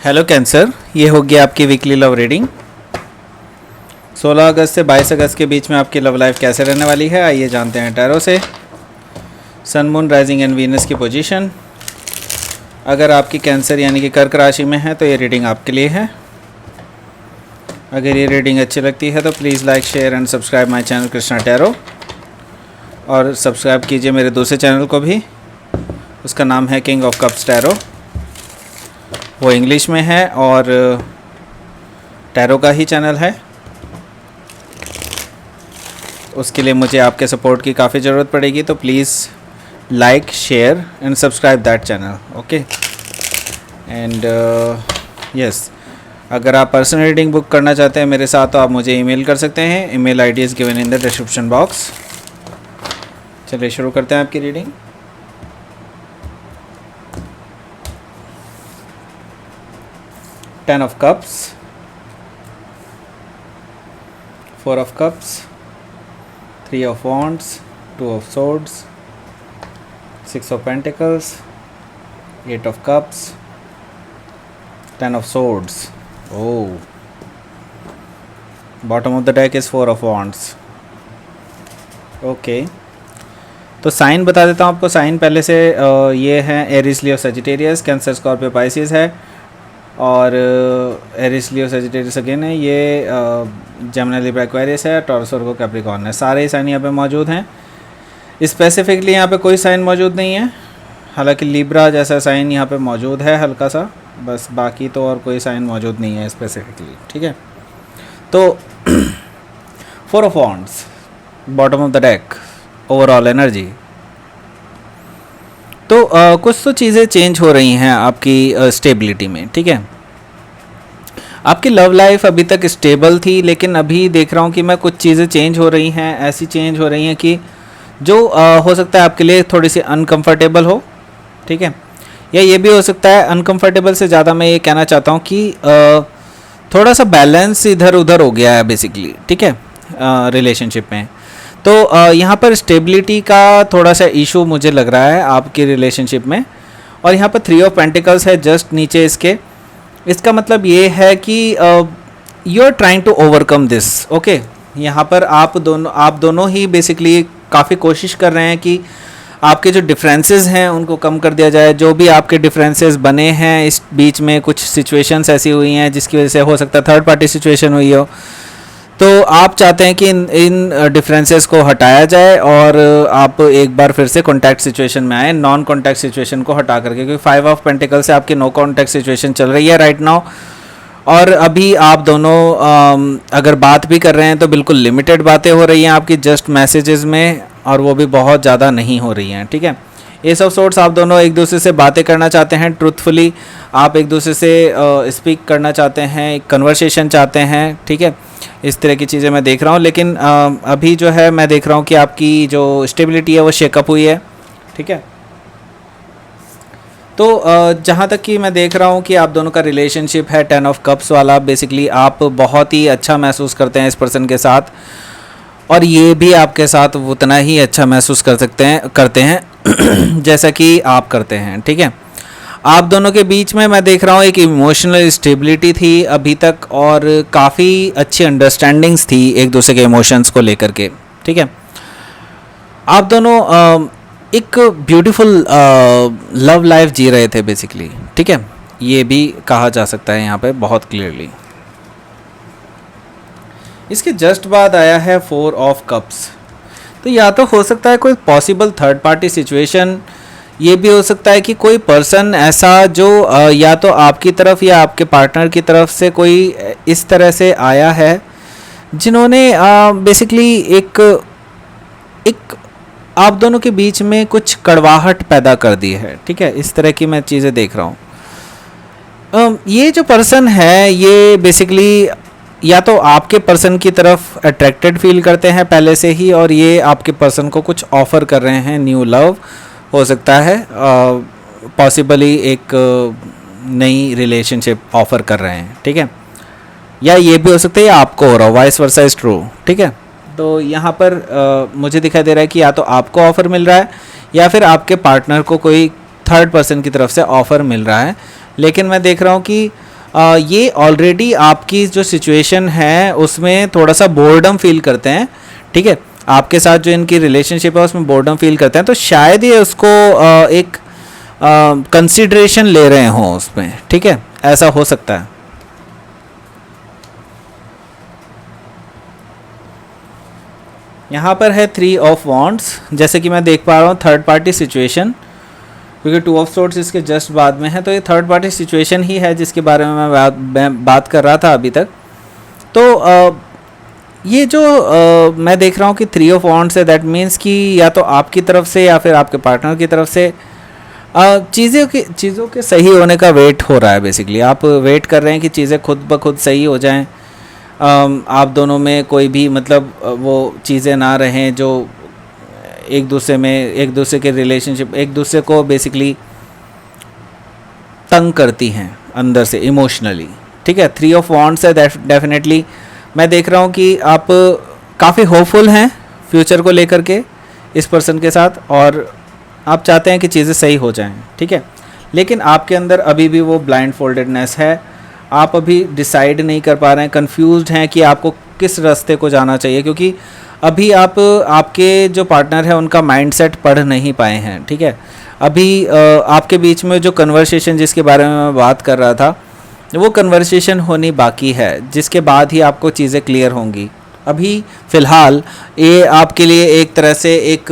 Hello cancer, ये होगी आपकी वीकली लव रीडिंग। 16 अगस्त से 22 अगस्त के बीच में आपकी लव लाइफ कैसे रहने वाली है, आइए जानते हैं टैरो से। सन, मून, राइजिंग एंड वीनस की पोजीशन। अगर आपकी कैंसर यानी कि कर्क राशि में है तो ये रीडिंग आपके लिए है। अगर ये रीडिंग अच्छी लगती है तो please like, share and subscribe my channel Krishna tarot, और सब्सक्राइब कीजिए मेरे दूसरे चैनल को भी, उसका नाम है किंग ऑफ कप्स टैरो। वो इंग्लिश में है और टैरो का ही चैनल है। उसके लिए मुझे आपके सपोर्ट की काफ़ी ज़रूरत पड़ेगी, तो please like, share and subscribe that channel, okay. And yes, अगर आप पर्सनल रीडिंग बुक करना चाहते हैं मेरे साथ तो आप मुझे ईमेल कर सकते हैं। Email ID is given in the description box. चलिए शुरू करते हैं आपकी reading. Ten of Cups, Four of Cups, Three of Wands, Two of Swords, Six of Pentacles, Eight of Cups, Ten of Swords. Oh, bottom of the deck is Four of Wands. Okay, तो sign बता देता हूँ आपको। Sign पहले से ये है Eris, लियो, Sagittarius. Cancer, Scorpio, Pisces है, और एरिस, लियो, सजिटेरियस अगेन है। ये जेमिनी, लिब्रा, एक्वेरियस है। टॉरस, वर्गो, कैप्रिकॉर्न है। सारे साइन यहाँ पे मौजूद हैं। स्पेसिफिकली यहाँ पे कोई साइन मौजूद नहीं है, हालांकि लिब्रा जैसा साइन यहाँ पे मौजूद है हल्का सा, बस बाकी तो और कोई साइन मौजूद नहीं है स्पेसिफिकली, ठीक है। तो four of wands, bottom of the deck, overall energy. तो कुछ तो चीज़ें चेंज हो रही हैं आपकी स्टेबिलिटी में, ठीक है। आपकी लव लाइफ अभी तक स्टेबल थी, लेकिन अभी देख रहा हूँ कि मैं कुछ चीज़ें चेंज हो रही हैं, ऐसी चेंज हो रही हैं कि जो हो सकता है आपके लिए थोड़ी सी अनकंफर्टेबल हो, ठीक है। या ये भी हो सकता है, अनकंफर्टेबल से ज़्यादा मैं ये कहना चाहता हूँ कि थोड़ा सा बैलेंस इधर उधर हो गया है बेसिकली, ठीक है, रिलेशनशिप में। तो यहाँ पर स्टेबिलिटी का थोड़ा सा इशू मुझे लग रहा है आपकी रिलेशनशिप में। और यहाँ पर थ्री ऑफ पेंटिकल्स है जस्ट नीचे इसके। इसका मतलब ये है कि you are trying to overcome this, okay. यहाँ पर आप दोनों ही बेसिकली काफ़ी कोशिश कर रहे हैं कि आपके जो डिफरेंसेस हैं उनको कम कर दिया जाए। जो भी आपके डिफरेंसेस बने हैं इस बीच में, कुछ सिचुएशंस ऐसी हुई हैं जिसकी वजह से हो सकता है थर्ड पार्टी सिचुएशन हुई हो, तो आप चाहते हैं कि इन डिफरेंसेस को हटाया जाए और आप एक बार फिर से कॉन्टैक्ट सिचुएशन में आए, नॉन कॉन्टैक्ट सिचुएशन को हटा करके, क्योंकि फाइव ऑफ पेंटिकल से आपकी नो कॉन्टैक्ट सिचुएशन चल रही है राइट नाउ। और अभी आप दोनों अगर बात भी कर रहे हैं तो बिल्कुल लिमिटेड बातें हो रही हैं आपकी, जस्ट मैसेजेस में, और वो भी बहुत ज़्यादा नहीं हो रही हैं, ठीक है। एस ऑफ सोर्ड्स, आप दोनों एक दूसरे से बातें करना चाहते हैं, ट्रूथफुली आप एक दूसरे से स्पीक करना चाहते हैं, कन्वर्सेशन चाहते हैं, ठीक है। इस तरह की चीज़ें मैं देख रहा हूँ, लेकिन अभी जो है मैं देख रहा हूँ कि आपकी जो स्टेबिलिटी है वो शेकअप हुई है, ठीक है। तो जहाँ तक कि मैं देख रहा हूँ कि आप दोनों का रिलेशनशिप है टेन ऑफ कप्स वाला, बेसिकली आप बहुत ही अच्छा महसूस करते हैं इस पर्सन के साथ, और ये भी आपके साथ उतना ही अच्छा महसूस करते हैं जैसा कि आप करते हैं, ठीक है। आप दोनों के बीच में मैं देख रहा हूँ एक इमोशनल स्टेबिलिटी थी अभी तक, और काफ़ी अच्छी अंडरस्टैंडिंग्स थी एक दूसरे के इमोशंस को लेकर के, ठीक है। आप दोनों एक ब्यूटीफुल लव लाइफ जी रहे थे बेसिकली, ठीक है। ये भी कहा जा सकता है यहाँ पे बहुत क्लियरली। इसके जस्ट बाद आया है फोर ऑफ कप्स। तो या तो हो सकता है कोई पॉसिबल थर्ड पार्टी सिचुएशन, ये भी हो सकता है कि कोई पर्सन ऐसा जो या तो आपकी तरफ या आपके पार्टनर की तरफ से कोई इस तरह से आया है जिन्होंने बेसिकली एक आप दोनों के बीच में कुछ कड़वाहट पैदा कर दी है, ठीक है। इस तरह की मैं चीज़ें देख रहा हूँ। ये जो पर्सन है ये बेसिकली या तो आपके पर्सन की तरफ अट्रैक्टेड फील करते हैं पहले से ही, और ये आपके पर्सन को कुछ ऑफ़र कर रहे हैं, न्यू लव हो सकता है, पॉसिबली एक नई रिलेशनशिप ऑफ़र कर रहे हैं, ठीक है। या ये भी हो सकता है आपको हो रहा हो, वाइस वर्सा इज ट्रू, ठीक है। तो यहाँ पर मुझे दिखाई दे रहा है कि या तो आपको ऑफ़र मिल रहा है या फिर आपके पार्टनर को कोई थर्ड पर्सन की तरफ से ऑफ़र मिल रहा है। लेकिन मैं देख रहा हूँ कि ये ऑलरेडी आपकी जो सिचुएशन है उसमें थोड़ा सा बोर्डम फील करते हैं, ठीक है। आपके साथ जो इनकी रिलेशनशिप है उसमें बोर्डम फील करते हैं, तो शायद ये उसको एक कंसिडरेशन ले रहे हों उसमें, ठीक है, ऐसा हो सकता है। यहाँ पर है 3 ऑफ वॉन्ड्स, जैसे कि मैं देख पा रहा हूँ थर्ड पार्टी सिचुएशन, क्योंकि 2 ऑफ सोर्ट्स इसके जस्ट बाद में है, तो ये थर्ड पार्टी सिचुएशन ही है जिसके बारे में मैं बात कर रहा था अभी तक। तो ये जो मैं देख रहा हूँ कि 3 ऑफ वॉन्ड्स है, दैट मीन्स कि या तो आपकी तरफ से या फिर आपके पार्टनर की तरफ से चीज़ों के सही होने का वेट हो रहा है। बेसिकली आप वेट कर रहे हैं कि चीज़ें खुद ब खुद सही हो जाएं, आप दोनों में कोई भी मतलब वो चीज़ें ना रहें जो एक दूसरे के रिलेशनशिप, एक दूसरे को बेसिकली तंग करती हैं अंदर से इमोशनली, ठीक है। 3 ऑफ वॉन्ड्स है, डेफिनेटली मैं देख रहा हूँ कि आप काफ़ी होपफुल हैं फ्यूचर को लेकर के इस पर्सन के साथ, और आप चाहते हैं कि चीज़ें सही हो जाएं, ठीक है। लेकिन आपके अंदर अभी भी वो ब्लाइंड फोल्डेडनेस है, आप अभी डिसाइड नहीं कर पा रहे हैं, कंफ्यूज्ड हैं कि आपको किस रास्ते को जाना चाहिए, क्योंकि अभी आप आपके जो पार्टनर है उनका माइंडसेट पढ़ नहीं पाए हैं, ठीक है। अभी आपके बीच में जो कन्वर्सेशन जिसके बारे में मैं बात कर रहा था वो कन्वर्सेशन होनी बाकी है, जिसके बाद ही आपको चीज़ें क्लियर होंगी। अभी फ़िलहाल ये आपके लिए एक तरह से एक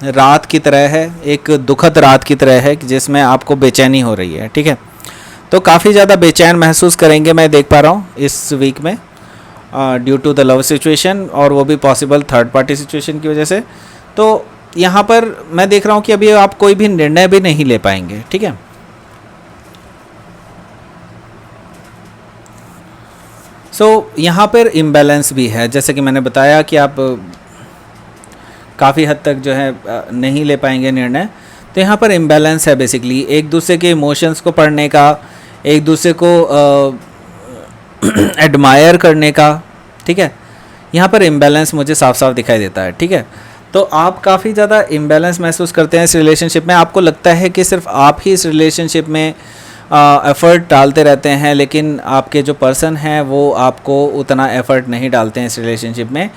रात की तरह है, एक दुखद रात की तरह है जिसमें आपको बेचैनी हो रही है, ठीक है। तो काफ़ी ज़्यादा बेचैन महसूस करेंगे, मैं देख पा रहा हूँ इस वीक में due to the love situation, और वो भी पॉसिबल थर्ड पार्टी सिचुएशन की वजह से। तो यहाँ पर मैं देख रहा हूँ कि अभी आप कोई भी निर्णय भी नहीं ले पाएंगे, ठीक है। यहाँ पर इम्बैलेंस भी है, जैसे कि मैंने बताया कि आप काफ़ी हद तक जो है नहीं ले पाएंगे निर्णय। तो यहाँ पर इम्बैलेंस है बेसिकली, एक दूसरे के इमोशंस को पढ़ने का, एक दूसरे को एडमायर करने का, ठीक है। यहाँ पर इम्बैलेंस मुझे साफ साफ दिखाई देता है, ठीक है। तो आप काफ़ी ज़्यादा इम्बैलेंस महसूस करते हैं इस रिलेशनशिप में, आपको लगता है कि सिर्फ आप ही इस रिलेशनशिप में एफ़र्ट डालते रहते हैं, लेकिन आपके जो पर्सन हैं वो आपको उतना एफ़र्ट नहीं डालते हैं इस रिलेशनशिप में।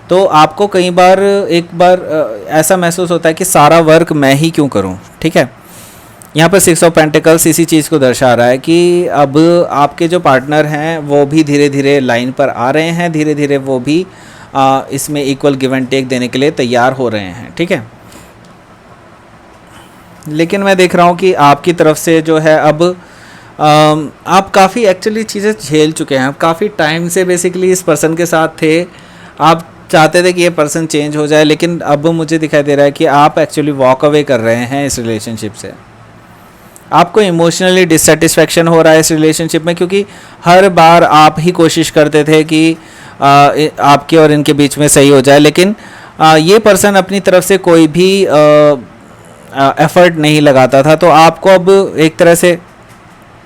तो आपको कई बार ऐसा महसूस होता है कि सारा वर्क मैं ही क्यों करूं, ठीक है। यहाँ पर 6 ऑफ पेंटिकल्स इसी चीज़ को दर्शा रहा है कि अब आपके जो पार्टनर हैं वो भी धीरे धीरे लाइन पर आ रहे हैं, धीरे धीरे वो भी इसमें इक्वल गिव एंड टेक देने के लिए तैयार हो रहे हैं, ठीक है। लेकिन मैं देख रहा हूँ कि आपकी तरफ से जो है अब आप काफ़ी एक्चुअली चीज़ें झेल चुके हैं, आप काफ़ी टाइम से बेसिकली इस पर्सन के साथ थे, आप चाहते थे कि ये पर्सन चेंज हो जाए, लेकिन अब मुझे दिखाई दे रहा है कि आप एक्चुअली वॉक अवे कर रहे हैं इस रिलेशनशिप से। आपको इमोशनली डिससेटिस्फैक्शन हो रहा है इस रिलेशनशिप में, क्योंकि हर बार आप ही कोशिश करते थे कि आपके और इनके बीच में सही हो जाए, लेकिन ये पर्सन अपनी तरफ से कोई भी एफर्ट नहीं लगाता था। तो आपको अब एक तरह से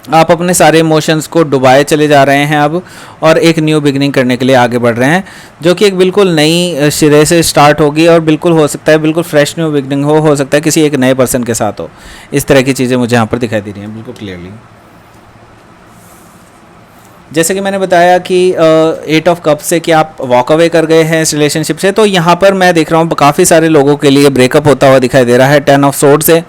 आप अपने सारे इमोशंस को डुबाए चले जा रहे हैं अब, और एक न्यू बिगनिंग करने के लिए आगे बढ़ रहे हैं, जो कि एक बिल्कुल नई सिरे से स्टार्ट होगी, और बिल्कुल हो सकता है बिल्कुल फ्रेश न्यू बिगनिंग हो सकता है किसी एक नए पर्सन के साथ हो। इस तरह की चीज़ें मुझे यहाँ पर दिखाई दे रही हैं बिल्कुल क्लियरली। जैसे कि मैंने बताया कि 8 ऑफ कप से कि आप वॉक अवे कर गए हैं इस रिलेशनशिप से, तो यहाँ पर मैं देख रहा हूँ काफ़ी सारे लोगों के लिए ब्रेकअप होता हुआ दिखाई दे रहा है 10 ऑफ सोर्ड से।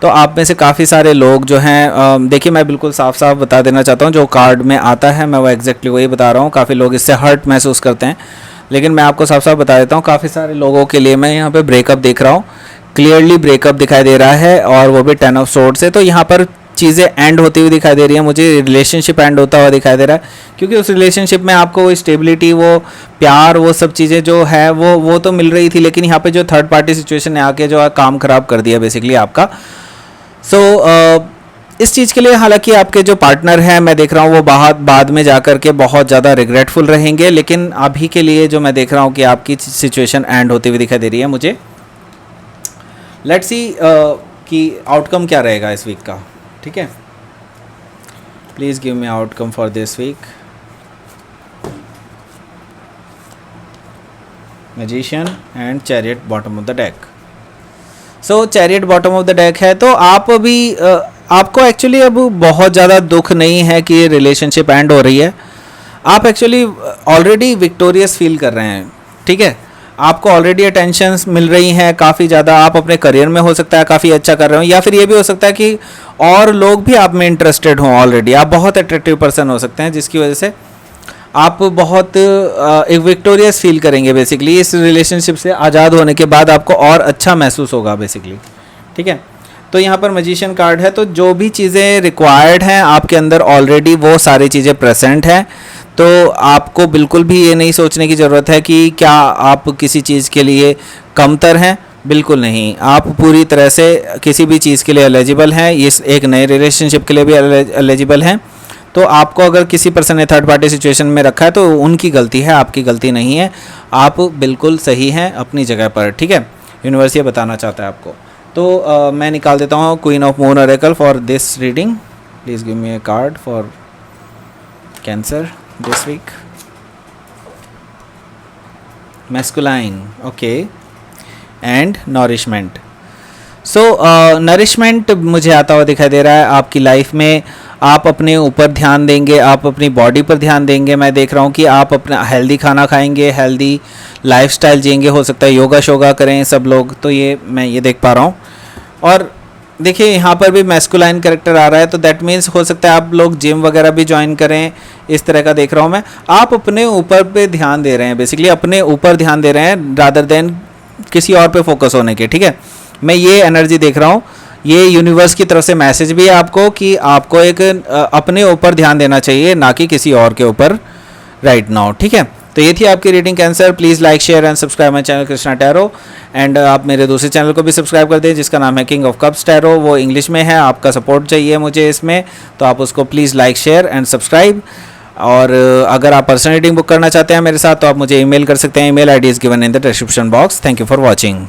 तो आप में से काफ़ी सारे लोग जो हैं, देखिए मैं बिल्कुल साफ साफ बता देना चाहता हूँ, जो कार्ड में आता है मैं वो एग्जैक्टली वही बता रहा हूँ। काफ़ी लोग इससे हर्ट महसूस करते हैं, लेकिन मैं आपको साफ साफ बता देता हूँ, काफ़ी सारे लोगों के लिए मैं यहाँ पे ब्रेकअप देख रहा हूँ, क्लियरली ब्रेकअप दिखाई दे रहा है, और वो भी 10 ऑफ सोर्ड से। तो यहाँ पर चीज़ें एंड होती हुई दिखाई दे रही है मुझे, रिलेशनशिप एंड होता हुआ दिखाई दे रहा है, क्योंकि उस रिलेशनशिप में आपको वो स्टेबिलिटी, वो प्यार, वो सब चीज़ें जो है वो तो मिल रही थी, लेकिन यहाँ पे जो थर्ड पार्टी सिचुएशन ने आके जो है काम ख़राब कर दिया बेसिकली आपका। इस चीज़ के लिए हालांकि आपके जो पार्टनर हैं मैं देख रहा हूँ वो बाद में जाकर के बहुत ज़्यादा रिग्रेटफुल रहेंगे, लेकिन अभी के लिए जो मैं देख रहा हूँ कि आपकी सिचुएशन एंड होती हुई दिखाई दे रही है मुझे। लेट्स सी कि आउटकम क्या रहेगा इस वीक का, ठीक है। Please give me outcome for this week. Magician and chariot bottom of the deck. So chariot bottom of the deck है, तो आप अभी आपको एक्चुअली अब बहुत ज़्यादा दुख नहीं है कि ये रिलेशनशिप एंड हो रही है। आप एक्चुअली ऑलरेडी विक्टोरियस फील कर रहे हैं, ठीक है। आपको ऑलरेडी अटेंशंस मिल रही हैं काफ़ी ज़्यादा, आप अपने करियर में हो सकता है काफ़ी अच्छा कर रहे हो, या फिर ये भी हो सकता है कि और लोग भी आप में इंटरेस्टेड हों ऑलरेडी। आप बहुत अट्रैक्टिव पर्सन हो सकते हैं जिसकी वजह से आप बहुत एक विक्टोरियस फील करेंगे बेसिकली। इस रिलेशनशिप से आज़ाद होने के बाद आपको और अच्छा महसूस होगा बेसिकली, ठीक है। तो यहाँ पर मैजिशियन कार्ड है, तो जो भी चीज़ें रिक्वायर्ड हैं आपके अंदर ऑलरेडी वो सारी चीज़ें प्रेजेंट हैं। तो आपको बिल्कुल भी ये नहीं सोचने की ज़रूरत है कि क्या आप किसी चीज़ के लिए कमतर हैं, बिल्कुल नहीं। आप पूरी तरह से किसी भी चीज़ के लिए एलिजिबल हैं, इस एक नए रिलेशनशिप के लिए भी एलिजिबल हैं। तो आपको अगर किसी पर्सन ने थर्ड पार्टी सिचुएशन में रखा है तो उनकी गलती है, आपकी गलती नहीं है। आप बिल्कुल सही हैं अपनी जगह पर, ठीक है। यूनिवर्स ये बताना चाहता है आपको। तो मैं निकाल देता हूँ queen of moon oracle for this reading. Please give me a card for cancer this week. Masculine, okay, and nourishment. So nourishment मुझे आता हुआ दिखाई दे रहा है आपकी लाइफ में। आप अपने ऊपर ध्यान देंगे, आप अपनी बॉडी पर ध्यान देंगे। मैं देख रहा हूँ कि आप अपना हेल्दी खाना खाएंगे, हेल्दी लाइफस्टाइल जिएंगे, हो सकता है योगा शोगा करें सब लोग, तो ये मैं ये देख पा रहा हूँ। और देखिए यहाँ पर भी मैस्कुलाइन कैरेक्टर आ रहा है, तो दैट मीन्स हो सकता है आप लोग जिम वगैरह भी ज्वाइन करें, इस तरह का देख रहा हूँ मैं। आप अपने ऊपर पे ध्यान दे रहे हैं बेसिकली, अपने ऊपर ध्यान दे रहे हैं रादर देन किसी और पे फोकस होने के, ठीक है। मैं ये एनर्जी देख रहा हूँ, ये यूनिवर्स की तरफ से मैसेज भी है आपको कि आपको एक अपने ऊपर ध्यान देना चाहिए, ना कि किसी और के ऊपर राइट नाउ, ठीक है। तो ये थी आपकी reading cancer. Please like share and subscribe my channel Krishna tarot. And आप मेरे दूसरे चैनल को भी सब्सक्राइब कर दें जिसका नाम है किंग ऑफ कप्स टैरो, वो इंग्लिश में है। आपका सपोर्ट चाहिए मुझे इसमें, तो आप उसको please like share and subscribe. और अगर आप पर्सनल रीडिंग बुक करना चाहते हैं मेरे साथ तो आप मुझे ईमेल कर सकते हैं। Email ID is given in the description box. Thank you for watching.